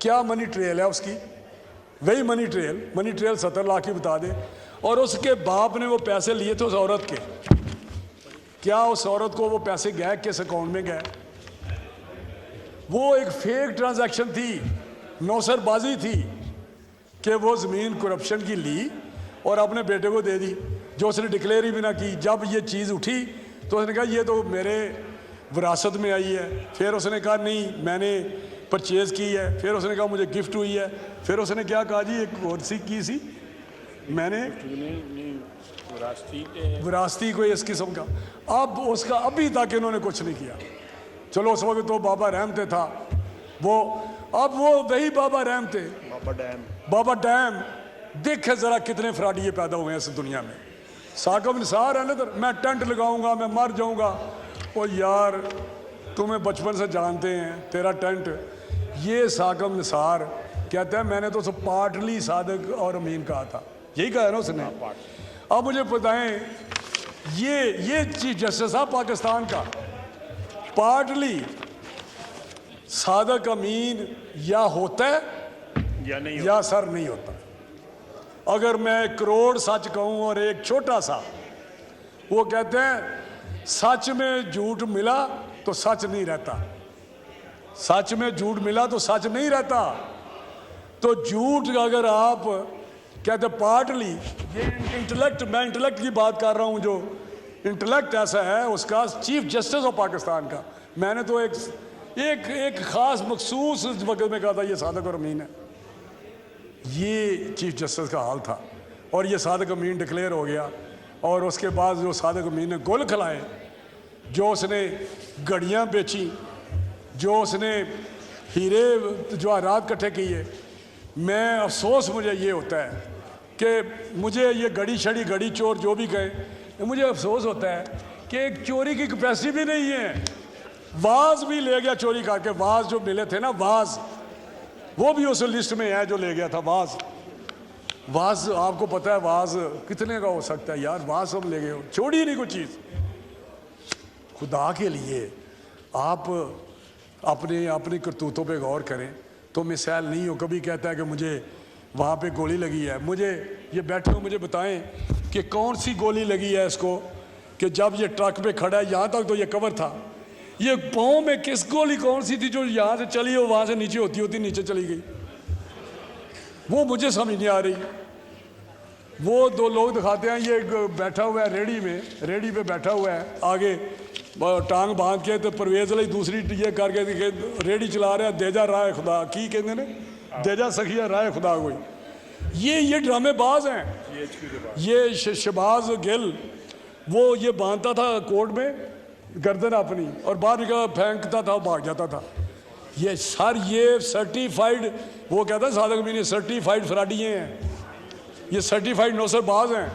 क्या मनी ट्रेल है उसकी, वही मनी ट्रेल 70 लाख की बता दे। और उसके बाप ने वो पैसे लिए थे उस औरत के, क्या उस औरत को वो पैसे गए, किस अकाउंट में गए? वो एक फेक ट्रांजैक्शन थी, नौसरबाजी थी कि वो ज़मीन करप्शन की ली और अपने बेटे को दे दी, जो उसने डिक्लेयर ही भी ना की। जब ये चीज़ उठी तो उसने कहा ये तो मेरे विरासत में आई है। फिर उसने कहा नहीं मैंने परचेज़ की है। फिर उसने कहा मुझे गिफ्ट हुई है। फिर उसने क्या कहा जी, एक और सी की सी मैंने विरासती कोई इस किस्म का। अब उसका अभी तक इन्होंने कुछ नहीं किया। चलो उस वक्त तो बाबा रहमते था वो, अब वो वही बाबा रहमते, बाबा डैम देखे ज़रा कितने फ्रॉडिये पैदा हुए हैं इस दुनिया में। साकिब निसार है ना, तो मैं टेंट लगाऊंगा, मैं मर जाऊंगा। ओ यार तुम्हें बचपन से जानते हैं, तेरा टेंट। ये साकिब निसार कहता है मैंने तो उसे पार्टली सादिक और अमीन कहा था, यही कहा है ना उसने। अब मुझे बताएं ये चीफ जस्टिस साहब पाकिस्तान का पार्टली सादिक अमीन या होता है या नहीं या सर नहीं होता। अगर मैं 1 करोड़ सच कहूं और एक छोटा सा, वो कहते हैं सच में झूठ मिला तो सच नहीं रहता, सच में झूठ मिला तो सच नहीं रहता। तो झूठ अगर आप कहते पार्टली, ये इंटेलेक्ट, मैं इंटेलेक्ट की बात कर रहा हूं, जो इंटेलेक्ट ऐसा है उसका चीफ जस्टिस ऑफ पाकिस्तान का। मैंने तो एक खास मखसूस वक्त में कहा था ये सादिक और अमीन है। ये चीफ जस्टिस का हाल था और ये सादिक अमीन डिक्लेयर हो गया। और उसके बाद जो सादिक अमीन ने गुल खिलाए, जो उसने घड़ियाँ बेची, जो उसने हीरे जवाहरात इकट्ठे किए, मैं अफसोस मुझे ये होता है कि मुझे ये घड़ी चोर जो भी कहे, मुझे अफसोस होता है कि एक चोरी की कैपेसिटी भी नहीं है। वाज भी ले गया चोरी करके, वाज जो मिले थे ना, वाज वो भी उस लिस्ट में है जो ले गया था। वाज आपको पता है वाज कितने का हो सकता है यार? वाज सब ले गए हो, छोड़ी नहीं कोई चीज़। खुदा के लिए आप अपनी करतूतों पे गौर करें तो मिसाल नहीं हो। कभी कहता है कि मुझे वहाँ पे गोली लगी है, मुझे ये बैठे हो मुझे बताएं कि कौन सी गोली लगी है इसको, कि जब ये ट्रक पे खड़ा है, यहाँ तक तो ये कवर था, ये पाँव में किस गोली कौन सी थी जो यहाँ से चली हो वहाँ से नीचे होती नीचे चली गई, वो मुझे समझ नहीं आ रही। वो 2 लोग दिखाते हैं, ये बैठा हुआ है रेडी पे बैठा हुआ है, आगे टांग बांध के, तो परवेज अली दूसरी ये करके रेडी चला रहा है, देजा राय खुदा की कहते ने, देजा सखिया राय खुदा कोई। ये ड्रामेबाज हैं। ये शहबाज गिल वो ये बांधता था कोर्ट में गर्दन अपनी और बाहर निकल फेंकता था, भाग जाता था। ये सर ये सर्टिफाइड, वो कहता है सादिक अमीन सर्टिफाइड फ्रॉडिये हैं, ये सर्टिफाइड नौसरबाज हैं,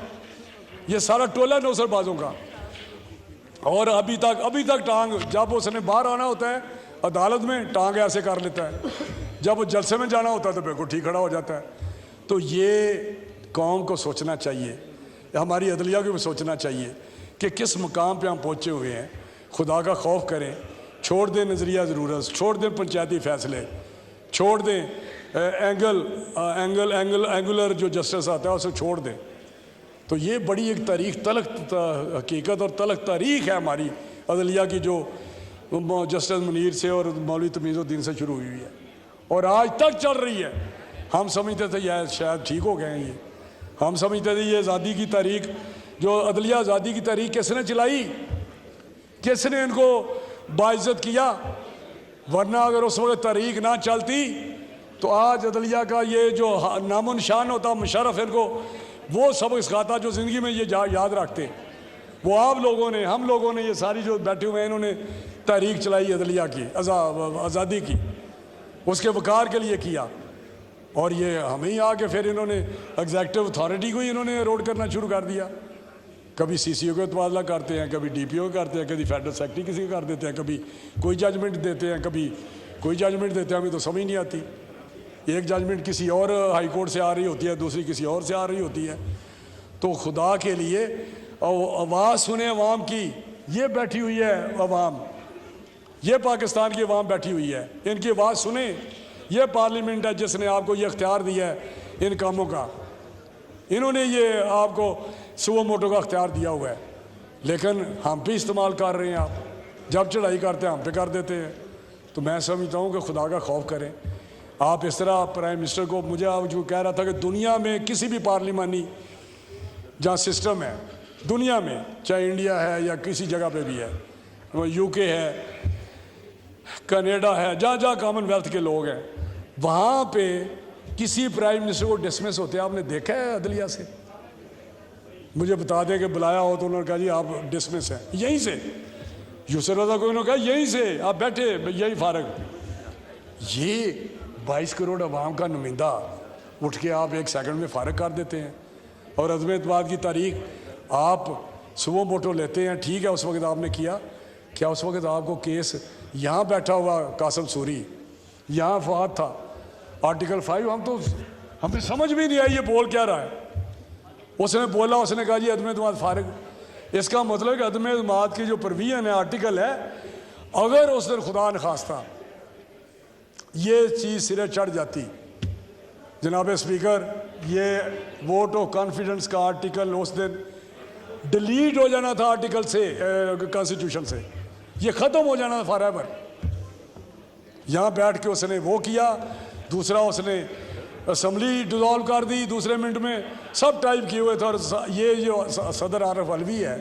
ये सारा टोला नौसरबाजों का। और अभी तक टांग, जब उसने बाहर आना होता है अदालत में, टांग ऐसे कर लेता है, जब वो जलसे में जाना होता है तो बिल्कुल ठीक खड़ा हो जाता है। तो ये कौम को सोचना चाहिए, हमारी अदलिया को भी सोचना चाहिए कि किस मुकाम पे हम पहुँचे हुए हैं। खुदा का खौफ करें, छोड़ दें नज़रिया ज़रूरत, छोड़ दें पंचायती फ़ैसले, छोड़ दें एंगुलर जो जस्टिस आता है उसे छोड़ दें। तो ये बड़ी एक तारीख तलख हकीकत और तलख तारीख है हमारी अदलिया की, जो जस्टिस मुनीर से और मौलवी तमीज़ुद्दीन से शुरू हुई है और आज तक चल रही है। हम समझते थे यार शायद ठीक हो गए हैं ये, हम समझते थे ये आज़ादी की तारीख, जो अदलिया आज़ादी की तारीख किसने चलाई, किसने इनको बाइज्जत किया? वरना अगर उस वक्त तारीख ना चलती तो आज अदलिया का ये जो नामो निशान होता, मुशर्रफ इनको वो सबक सिखाता जो ज़िंदगी में ये याद रखते। वो आप लोगों ने, हम लोगों ने, ये सारी जो बैठे हुए हैं इन्होंने तारीख चलाई अदलिया की, आज़ादी की, उसके वक़ार के लिए किया। और ये हमें ही आके फिर इन्होंने एग्जैक्टिव अथॉरिटी को ही इन्होंने एरोड करना शुरू कर दिया। कभी CCO का तबादला करते हैं, कभी DPO का करते हैं, कभी फेडरल सेक्रेटरी किसी का कर देते हैं, कभी कोई जजमेंट देते हैं, कभी कोई जजमेंट देते हैं, हमें तो समझ नहीं आती। एक जजमेंट किसी और हाई कोर्ट से आ रही होती है, दूसरी किसी और से आ रही होती है। तो खुदा के लिए आवाज़ सुने अवाम की, ये बैठी हुई है अवाम, ये पाकिस्तान की अवाम बैठी हुई है, इनकी आवाज़ सुने। ये पार्लियामेंट है जिसने आपको ये अख्तियार दिया है इन कामों का, इन्होंने ये आपको सुओ मोटो का अख्तियार दिया हुआ है, लेकिन हम पे इस्तेमाल कर रहे हैं। आप जब चढ़ाई करते हैं हम पे कर देते हैं। तो मैं समझता हूँ कि खुदा का खौफ करें। आप इस तरह प्राइम मिनिस्टर को, मुझे आप जो कह रहा था कि दुनिया में किसी भी पार्लिमानी जहाँ सिस्टम है दुनिया में, चाहे इंडिया है या किसी जगह पे भी है, UK है, कनाडा है, जहाँ जहाँ कॉमनवेल्थ के लोग हैं, वहाँ पे किसी प्राइम मिनिस्टर को डिसमिस होते हैं आपने देखा है अदलिया से? मुझे बता दें कि बुलाया हो तो उन्होंने कहा जी आप डिसमिस हैं, यहीं से यूसुफ रज़ा को उन्होंने कहा यहीं से आप बैठे, यही फारग। ये 22 करोड़ अवाम का नुमाइंदा उठ के आप 1 सेकंड में फारग कर देते हैं। और अज़म एतमाद की तारीख आप सुबह मोटो लेते हैं, ठीक है उस वक्त आपने किया क्या? उस वक्त आपको केस यहाँ बैठा हुआ कासम सूरी, यहाँ फवाद था, आर्टिकल 5 हमें समझ भी नहीं आई ये बोल क्या रहा है। उसने बोला, उसने कहा जी अदम एतमाद फारग। इसका मतलब कि अदम एतमाद की जो प्रोविजन है, आर्टिकल है, अगर उस दिन खुदा न खास्ता ये चीज़ सिरे चढ़ जाती, जनाब स्पीकर, ये वोट ऑफ कॉन्फिडेंस का आर्टिकल उस दिन डिलीट हो जाना था आर्टिकल से, कॉन्स्टिट्यूशन से, ये ख़त्म हो जाना था फॉरएवर। यहाँ बैठ के उसने वो किया, दूसरा उसने असम्बली डिज़ोल्व कर दी दूसरे मिनट में, सब टाइप किए हुए थे। और ये जो सदर आरिफ अलवी है,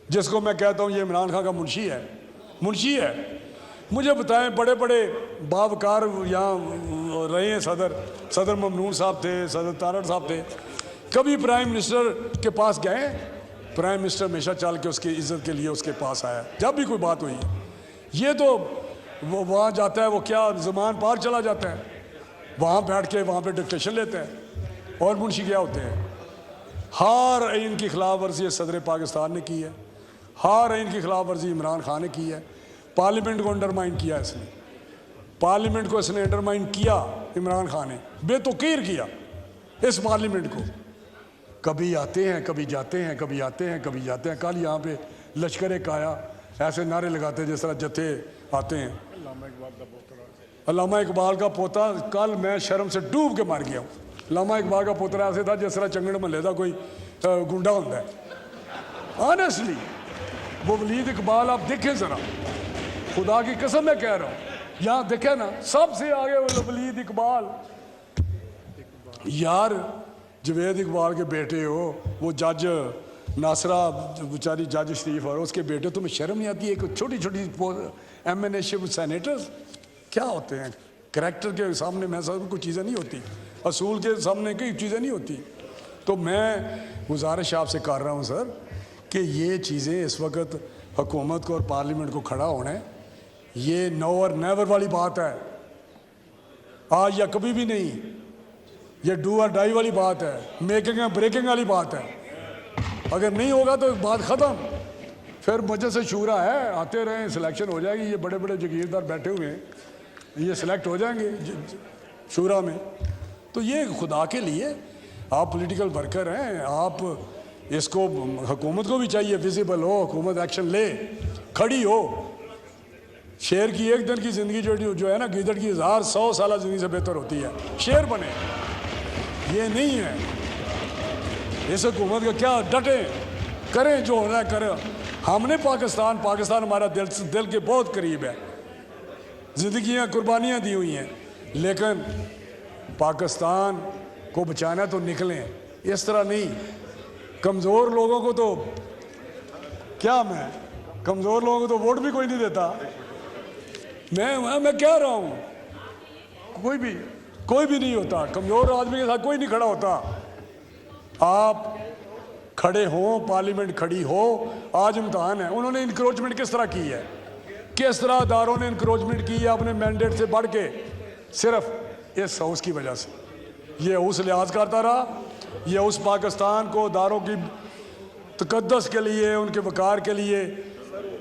जिसको मैं कहता हूँ ये इमरान खान का मुंशी है, मुझे बताएं, बड़े बड़े बावकार यहाँ रहे हैं, सदर ममनून साहब थे, सदर तारड़ साहब थे, कभी प्राइम मिनिस्टर के पास गए? प्राइम मिनिस्टर हमेशा चल के उसकी इज्जत के लिए उसके पास आया जब भी कोई बात हुई है। ये तो वो वहाँ जाता है, वो क्या ज़मान पार चला जाता है, वहाँ बैठ के वहाँ पे डिक्टेशन लेते हैं। और मुंशी क्या होते हैं? हर आइन की खिलाफ वर्जी सदर पाकिस्तान ने की है, हर आइन की खिलाफ वर्जी इमरान खान ने की है। पार्लियामेंट को अंडरमाइन किया इसने, पार्लियामेंट को इसने अंडरमाइन किया, इमरान खान ने बेतुकीर किया इस पार्लियामेंट को। कभी आते हैं, कभी जाते हैं, कभी आते हैं, कभी जाते हैं। कल यहाँ पे लश्कर काया ऐसे नारे लगाते हैं जिस तरह जत्थे आते हैं। अल्लामा इकबाल का पोता, कल मैं शर्म से डूब के मर गया हूँ। अल्लामा इकबाल का पोता ऐसे था जिस तरह चंगड़ महल का कोई गुंडा होता है। ऑनेस्टली वो वलीद इकबाल आप देखें ज़रा, खुदा की कसम मैं कह रहा हूँ, यहाँ देखे ना, सबसे आगे वो वलीद इकबाल। यार जवेद इकबाल के बेटे हो, वो जज नासरा बेचारी जज शरीफ, और उसके बेटे, तुम्हें शर्म नहीं आती? एक छोटी छोटी एमएनएशिप सेनेटर्स क्या होते हैं? करैक्टर के सामने मैं सब कुछ चीज़ें नहीं होती, असूल के सामने कई चीज़ें नहीं होती। तो मैं गुजारिश आपसे कर रहा हूँ सर कि ये चीज़ें इस वक्त हुकूमत को और पार्लियामेंट को खड़ा होना है, ये नो और नेवर वाली बात है, आज या कभी भी नहीं। ये डू और डाई वाली बात है, मेकिंग एंड ब्रेकिंग वाली बात है। अगर नहीं होगा तो बात ख़त्म। फिर मजलिस से शूरा है, आते रहें, सिलेक्शन हो जाएगी। ये बड़े बड़े जागीरदार बैठे हुए हैं, ये सिलेक्ट हो जाएंगे शूरा में। तो ये खुदा के लिए आप पॉलिटिकल वर्कर हैं, आप इसको, हुकूमत को भी चाहिए विजिबल हो, हुकूमत एक्शन ले, खड़ी हो। शेर की एक दिन की ज़िंदगी जो है ना, गीदड़ की 100 साल ज़िंदगी से बेहतर होती है। शेर बने, ये नहीं है। इस हुकूमत का क्या, डटे करें, जो होना है करें। हमने पाकिस्तान हमारा दिल के बहुत करीब है, ज़िंदगियाँ कुर्बानियाँ दी हुई हैं, लेकिन पाकिस्तान को बचाना तो निकलें, इस तरह नहीं। कमज़ोर लोगों को तो क्या, मैं कमज़ोर लोगों को तो वोट भी कोई नहीं देता। मैं कह रहा हूँ, कोई भी नहीं होता, कमज़ोर आदमी के साथ कोई नहीं खड़ा होता। आप खड़े हों, पार्लियामेंट खड़ी हो। आज इम्तहान है। उन्होंने इंक्रोचमेंट किस तरह की है, किस तरह अदारों ने इंक्रोचमेंट की है अपने मैंडेट से बढ़ के। सिर्फ इस हाउस की वजह से। ये हाउस लिहाज करता रहा, ये उस पाकिस्तान को दारों की तकद्दस के लिए, उनके वकार के लिए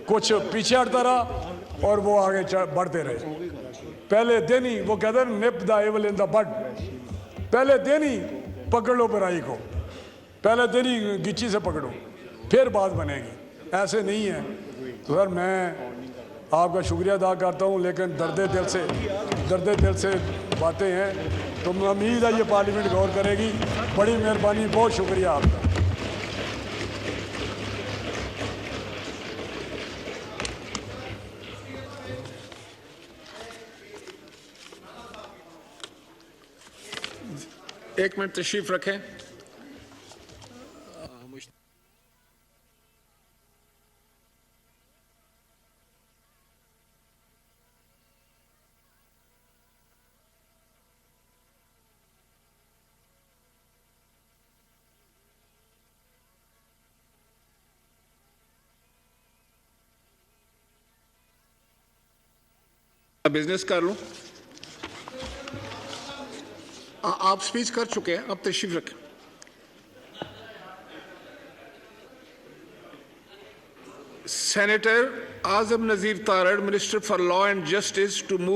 कुछ पीछे हटता रहा और वो आगे बढ़ते रहे। पहले दिन ही वो कहते हैं nip the evil in the bud, पहले दिन ही पकड़ लो बुराई को, पहले दिन ही गिच्ची से पकड़ो, फिर बात बनेगी। ऐसे नहीं है। तो सर मैं आपका शुक्रिया अदा करता हूँ, लेकिन दर्द दिल से बातें हैं, तो मैं उम्मीद है ये पार्लियामेंट गौर करेगी। बड़ी मेहरबानी, बहुत शुक्रिया आपका। एक मिनट तशरीफ रखें। बिजनेस कर लूं। आप स्पीच कर चुके हैं, अब तशरीफ रखें। Senator Azam Nazir Tarad, Minister for Law and Justice, to move